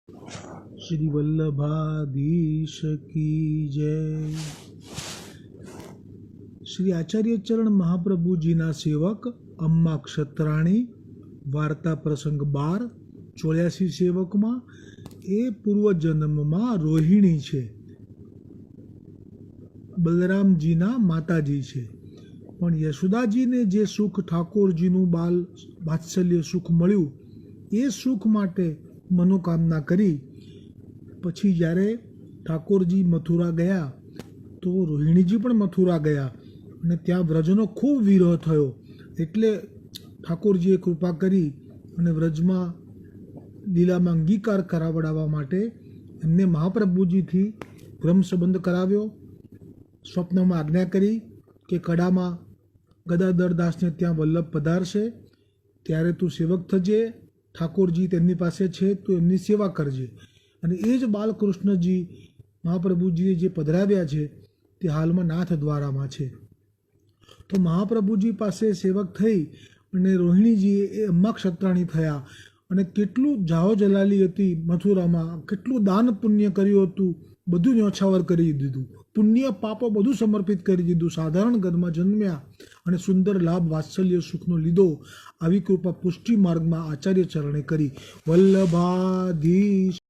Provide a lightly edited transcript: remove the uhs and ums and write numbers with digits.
श्री वल्लभाधीश की जय। श्री आचार्य चरण महाप्रभु जी ना सेवक अम्मा क्षत्राणी वार्ता प्रसंग 12 84 सेवक में ए पूर्व जन्म में रोहिणी छे, बलरामजी ना माताजी छे। पण यशोदाजी ने जे सुख ठाकोरजी नु बाल वात्सल्य सुख मळ्યું ए सुख माटे मनोकामना करी। पछी ज्यारे ठाकोरजी मथुरा गया तो रोहिणीजी पण मथुरा गया અને ત્યાં વ્રજનો ખૂબ વિરહ થયો, એટલે ઠાકોરજીએ કૃપા કરી અને વ્રજમાં લીલામાં અંગીકાર કરાવડાવવા માટે એમને મહાપ્રભુજીથી બ્રહ્મ સંબંધ કરાવ્યો। સ્વપ્નમાં આજ્ઞા કરી કે કડામાં ગદાધર દાસને ત્યાં વલ્લભ પધારશે ત્યારે તું સેવક થજે, ઠાકોરજી તેમની પાસે છે તું એમની સેવા કરજે। અને એ જ બાલકૃષ્ણજી મહાપ્રભુજીએ જે પધરાવ્યા છે તે હાલમાં નાથ દ્વારામાં છે। તો મહાપ્રભુજી પાસે સેવક થઈ અને રોહિણીજીએ એ અમ્મા ક્ષત્રાણી થયા અને કેટલું જાહો જલાલી હતી મથુરામાં, કેટલું દાન પુણ્ય કર્યું હતું, બધું ન્યોછાવર કરી દીધું, પુણ્ય પાપો બધું સમર્પિત કરી દીધું, સાધારણ ઘરમાં જન્મ્યા અને સુંદર લાભ વાત્સલ્ય સુખનો લીધો। આવી કૃપા પુષ્ટિ માર્ગમાં આચાર્ય ચરણે કરી। વલ્લભાધીશ